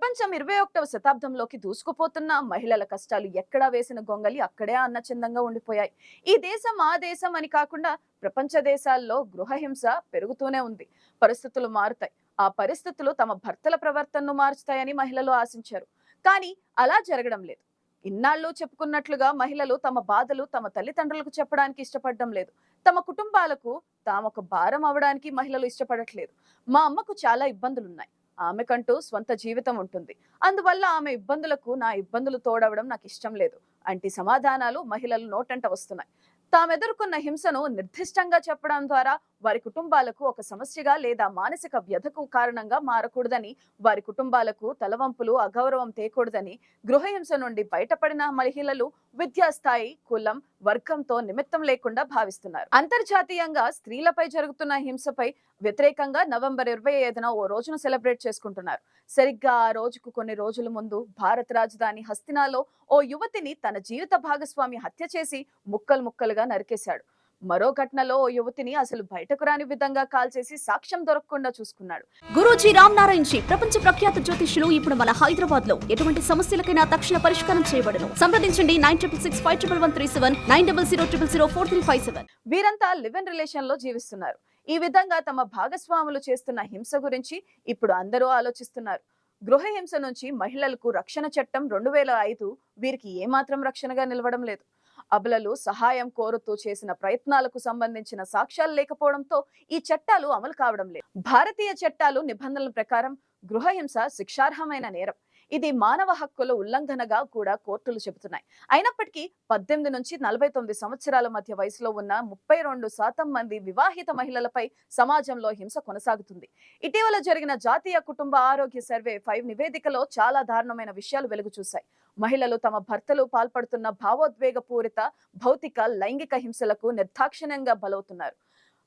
ప్రపంచం 21వ శతాబ్దంలోకి దూసుకుపోతున్న మహిళల కష్టాలు ఎక్కడా వేసిన గొంగలి అక్కడే అన్నచందంగా ఉండిపోయాయి. ఈ దేశం ఆ దేశం అని కాకుండా ప్రపంచ దేశాల్లో గృహహింస పెరుగుతూనే ఉంది. పరిస్థితులు మారుతాయి. ఆ పరిస్థితులు తమ భర్తల ప్రవర్తనను మార్చుతాయని మహిళలు ఆశించారు. కానీ అలా జరగడం లేదు. ఇన్నాళ్ళు చెప్పుకున్నట్లుగా మహిళలు తమ బాధలు తమ తల్లిదండ్రులకు చెప్పడానికి ఇష్టపడడం లేదు. తమ కుటుంబాలకు తామొక భారం అవడానికి మహిళలు ఇష్టపడట్లేదు. మా అమ్మకు చాలా ఇబ్బందులున్నాయి. ఆమెకంటూ స్వంత జీవితం ఉంటుంది. అందువల్ల ఆమె ఇబ్బందులకు నా ఇబ్బందులు తోడవడం నాకు ఇష్టం లేదు అంటి సమాధానాలు మహిళలు నోటంట వస్తున్నాయి. తామెదుర్కొన్న హింసను నిర్దిష్టంగా చెప్పడం ద్వారా వారి కుటుంబాలకు ఒక సమస్యగా లేదా మానసిక వ్యధకు కారణంగా మారకూడదని, వారి కుటుంబాలకు తలవంపులు అగౌరవం తేకూడదని, గృహహింస నుండి బయటపడిన మహిళలు విద్యాస్థాయి, కులం, వర్గంతో నిమిత్తం లేకుండా భావిస్తున్నారు. అంతర్జాతీయంగా స్త్రీలపై జరుగుతున్న హింసపై వ్యతిరేకంగా నవంబర్ 25న ఓ రోజును సెలబ్రేట్ చేసుకుంటున్నారు. సరిగ్గా ఆ రోజుకు కొన్ని రోజుల ముందు భారత రాజధాని హస్తినాలో ఓ యువతిని తన జీవిత భాగస్వామి హత్య చేసి ముక్కలు ముక్కలుగా నరికేశాడు. మరో ఘటనలో ఓ యువతిని అసలు బయటకు రాని విధంగా కాల్చేసి సాక్ష్యం దొరకకుండా చూసుకున్నాడు. గురూజీ రామ్ నారాయణ్ జీ ప్రపంచ ప్రఖ్యాత జ్యోతిష్యులు ఇప్పుడు మన హైదరాబాద్ లో ఎటువంటి సమస్యలకైనా తక్షణ పరిష్కారం చేయబడును. సంప్రదించండి 96651137 9000004357. వీరంతా లివ్ ఇన్ రిలేషన్ లో జీవిస్తున్నారు. ఈ విధంగా తమ భాగస్వాములు చేస్తున్న హింస గురించి ఇప్పుడు అందరూ ఆలోచిస్తున్నారు. గృహహింస నుంచి మహిళలకు రక్షణ చట్టం 2005 వీరికి ఏమాత్రం రక్షణగా నిలవడం లేదు. అబలలు సహాయం కోరుతూ చేసిన ప్రయత్నాలకు సంబంధించిన సాక్ష్యాలు లేకపోవడంతో ఈ చట్టాలు అమలు కావడం లేదు. భారతీయ చట్టాలు నిబంధనల ప్రకారం గృహహింస శిక్షార్హమైన నేరం. ఇది మానవ హక్కుల ఉల్లంఘనగా కూడా కోర్టులు చెబుతున్నాయి. అయినప్పటికీ 18 నుంచి 49 సంవత్సరాల మధ్య వయసులో ఉన్న 32% మంది వివాహిత మహిళలపై సమాజంలో హింస కొనసాగుతుంది. ఇటీవల జరిగిన జాతీయ కుటుంబ ఆరోగ్య సర్వే 5 నివేదికలో చాలా దారుణమైన విషయాలు వెలుగు చూశాయి. మహిళలు తమ భర్తలు పాల్పడుతున్న భావోద్వేగపూరిత భౌతిక లైంగిక హింసలకు నిర్దాక్షిణ్యంగా బలవుతున్నారు.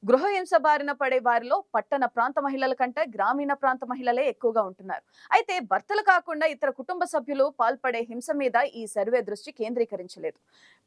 గృహహింస బారిన పడే వారిలో పట్టణ ప్రాంత మహిళల కంటే గ్రామీణ ప్రాంత మహిళలే ఎక్కువగా ఉంటున్నారు. అయితే భర్తలు కాకుండా ఇతర కుటుంబ సభ్యులు పాల్పడే హింస మీద ఈ సర్వే దృష్టి కేంద్రీకరించలేదు.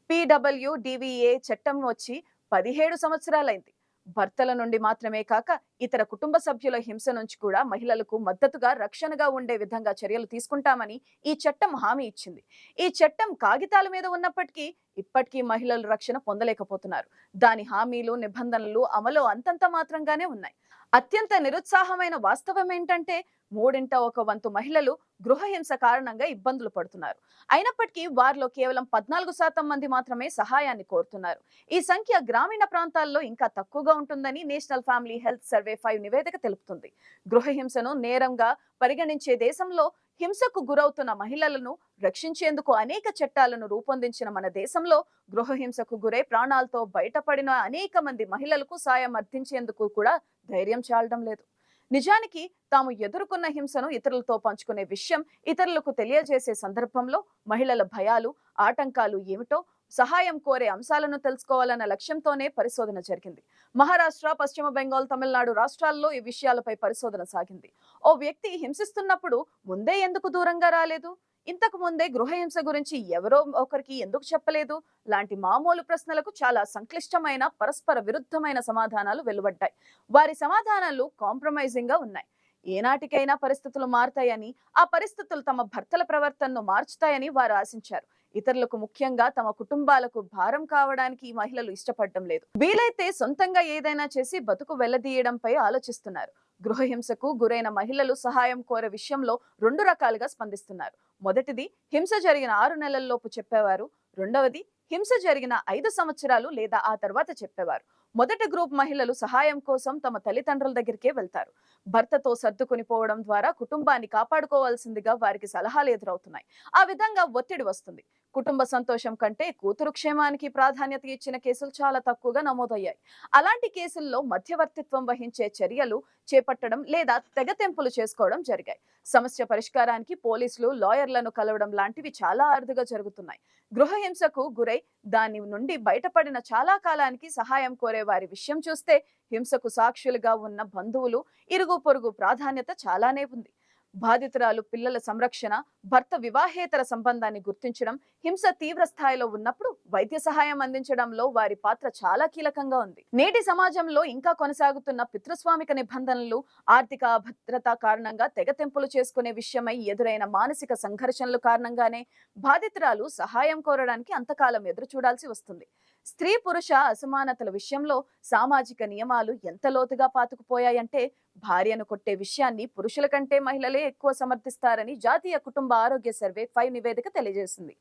PWDVA చట్టం వచ్చి 17 సంవత్సరాలైంది. భర్తల నుండి మాత్రమే కాక ఇతర కుటుంబ సభ్యుల హింస నుంచి కూడా మహిళలకు మద్దతుగా రక్షణగా ఉండే విధంగా చర్యలు తీసుకుంటామని ఈ చట్టం హామీ ఇచ్చింది. ఈ చట్టం కాగితాల మీద ఉన్నప్పటికీ ఇప్పటికీ మహిళలు రక్షణ పొందలేకపోతున్నారు. దాని హామీలు, నిబంధనలు అమలు అంతంత మాత్రంగానే ఉన్నాయి. అత్యంత నిరుత్సాహమైన వాస్తవం ఏంటంటే 1/3 మహిళలు గృహహింస కారణంగా ఇబ్బందులు పడుతున్నారు. అయినప్పటికీ వారిలో కేవలం 14% మంది మాత్రమే సహాయాన్ని కోరుతున్నారు. ఈ సంఖ్య గ్రామీణ ప్రాంతాల్లో ఇంకా తక్కువగా ఉంటుందని నేషనల్ ఫ్యామిలీ హెల్త్ సర్వే 5 నివేదిక తెలుపుతుంది. గృహహింసను నేరంగా పరిగణించే దేశంలో హింసకు గురవుతున్న మహిళలను రక్షించేందుకు అనేక చట్టాలను రూపొందించిన మన దేశంలో గృహహింసకు గురై ప్రాణాలతో బయటపడిన అనేక మంది మహిళలకు సాయం అర్థించేందుకు కూడా ధైర్యం చాలడం లేదు. నిజానికి తాము ఎదుర్కొన్న హింసను ఇతరులతో పంచుకునే విషయం ఇతరులకు తెలియజేసే సందర్భంలో మహిళల భయాలు, ఆటంకాలు ఏమిటో సహాయం కోరే అంశాలను తెలుసుకోవాలన్న లక్ష్యంతోనే పరిశోధన జరిగింది. మహారాష్ట్ర, పశ్చిమ బెంగాల్, తమిళనాడు రాష్ట్రాల్లో ఈ విషయాలపై పరిశోధన సాగింది. ఓ వ్యక్తి హింసిస్తున్నప్పుడు ముందే ఎందుకు దూరంగా రాలేదు, ఇంతకు ముందే గృహహింస గురించి ఎవరో ఒకరికి ఎందుకు చెప్పలేదు లాంటి మామూలు ప్రశ్నలకు చాలా సంక్లిష్టమైన, పరస్పర విరుద్ధమైన సమాధానాలు వెలువడ్డాయి. వారి సమాధానాలు కాంప్రమైజింగ్ గా ఉన్నాయి. ఏనాటికైనా పరిస్థితులు మారుతాయని, ఆ పరిస్థితులు తమ భర్తల ప్రవర్తనను మార్చుతాయని వారు ఆశించారు. ఇతరులకు, ముఖ్యంగా తమ కుటుంబాలకు భారం కావడానికి ఈ మహిళలు ఇష్టపడడం లేదు. వీలైతే సొంతంగా ఏదైనా చేసి బతుకు వెళ్లదీయడంపై ఆలోచిస్తున్నారు. గృహహింసకు గురైన మహిళలు సహాయం కోరే విషయంలో 2 రకాలుగా స్పందిస్తున్నారు. మొదటిది, హింస జరిగిన 6 నెలల్లోపు చెప్పేవారు. రెండవది, హింస జరిగిన 5 సంవత్సరాలు లేదా ఆ తర్వాత చెప్పేవారు. మొదటి గ్రూప్ మహిళలు సహాయం కోసం తమ తల్లిదండ్రుల దగ్గరికే వెళ్తారు. భర్తతో సర్దుకుని పోవడం ద్వారా కుటుంబాన్ని కాపాడుకోవాల్సిందిగా వారికి సలహాలు ఎదురవుతున్నాయి. ఆ విధంగా ఒత్తిడి వస్తుంది. కుటుంబ సంతోషం కంటే కూతురు క్షేమానికి ప్రాధాన్యత ఇచ్చిన కేసులు చాలా తక్కువగా నమోదయ్యాయి. అలాంటి కేసుల్లో మధ్యవర్తిత్వం వహించే చర్యలు చేపట్టడం లేదా తెగతెంపులు చేసుకోవడం జరిగాయి. సమస్య పరిష్కారానికి పోలీసులు, లాయర్లను కలవడం లాంటివి చాలా అరుదుగా జరుగుతున్నాయి. గృహహింసకు గురై దాని నుండి బయటపడిన చాలా కాలానికి సహాయం కోరే వారి విషయం చూస్తే హింసకు సాక్షులుగా ఉన్న బంధువులు, ఇరుగు పొరుగు ప్రాధాన్యత చాలానే ఉంది. బాధితురాలు పిల్లల సంరక్షణ, భర్త వివాహేతర సంబంధాన్ని గుర్తించడం, హింస తీవ్ర స్థాయిలో ఉన్నప్పుడు వైద్య సహాయం అందించడంలో వారి పాత్ర చాలా కీలకంగా ఉంది. నేటి సమాజంలో ఇంకా కొనసాగుతున్న పితృస్వామిక నిబంధనలు, ఆర్థిక అభద్రత కారణంగా తెగతెంపులు చేసుకునే విషయమై ఎదురైన మానసిక సంఘర్షణల కారణంగానే బాధితురాలు సహాయం కోరడానికి అంతకాలం ఎదురు చూడాల్సి వస్తుంది. స్త్రీ పురుష అసమానతల విషయంలో సామాజిక నియమాలు ఎంత లోతుగా పాతుకుపోయాయంటే భార్యను కొట్టే విషయాన్ని పురుషుల కంటే మహిళలే ఎక్కువ సమర్థిస్తారని జాతీయ కుటుంబ ఆరోగ్య సర్వే 5 నివేదిక తెలియజేసింది.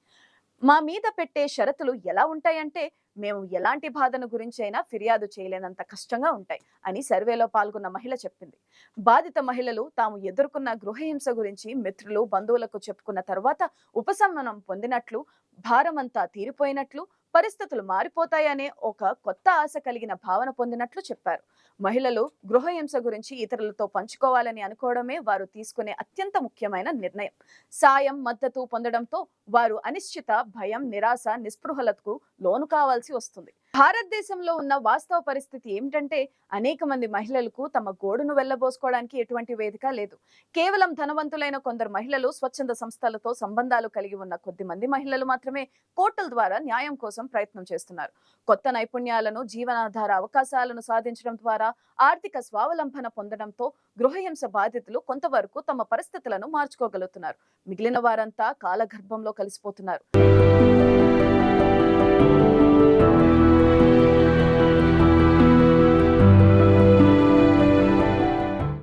మా మీద పెట్టే షరతులు ఎలా ఉంటాయంటే మేము ఎలాంటి బాధను గురించైనా ఫిర్యాదు చేయలేనంత కష్టంగా ఉంటాయి అని సర్వేలో పాల్గొన్న మహిళ చెప్పింది. బాధిత మహిళలు తాము ఎదుర్కొన్న గృహహింస గురించి మిత్రులు, బంధువులకు చెప్పుకున్న తర్వాత ఉపశమనం పొందినట్లు, భారమంతా తీరిపోయినట్లు, పరిస్థితులు మారిపోతాయనే ఒక కొత్త ఆశ కలిగిన భావన పొందినట్లు చెప్పారు. మహిళలు గృహహింస గురించి ఇతరులతో పంచుకోవాలని అనుకోవడమే వారు తీసుకునే అత్యంత ముఖ్యమైన నిర్ణయం. సాయం, మద్దతు పొందడంతో వారు అనిశ్చిత, భయం, నిరాశ, నిస్పృహలకు లోను కావాల్సి వస్తుంది. భారతదేశంలో ఉన్న వాస్తవ పరిస్థితి ఏమిటంటే అనేక మంది మహిళలకు తమ గోడును వెళ్లబోసుకోవడానికి ఎటువంటి వేదిక లేదు. కేవలం ధనవంతులైన కొందరు మహిళలు, స్వచ్ఛంద సంస్థలతో సంబంధాలు కలిగి ఉన్న కొద్ది మంది మహిళలు మాత్రమే కోర్టుల ద్వారా న్యాయం కోసం ప్రయత్నం చేస్తున్నారు. కొత్త నైపుణ్యాలను, జీవనాధార అవకాశాలను సాధించడం ద్వారా ఆర్థిక స్వావలంబన పొందడంతో గృహహింస బాధితులు కొంతవరకు తమ పరిస్థితులను మార్చుకోగలుగుతున్నారు. మిగిలిన వారంతా కాలగర్భంలో కలిసిపోతున్నారు.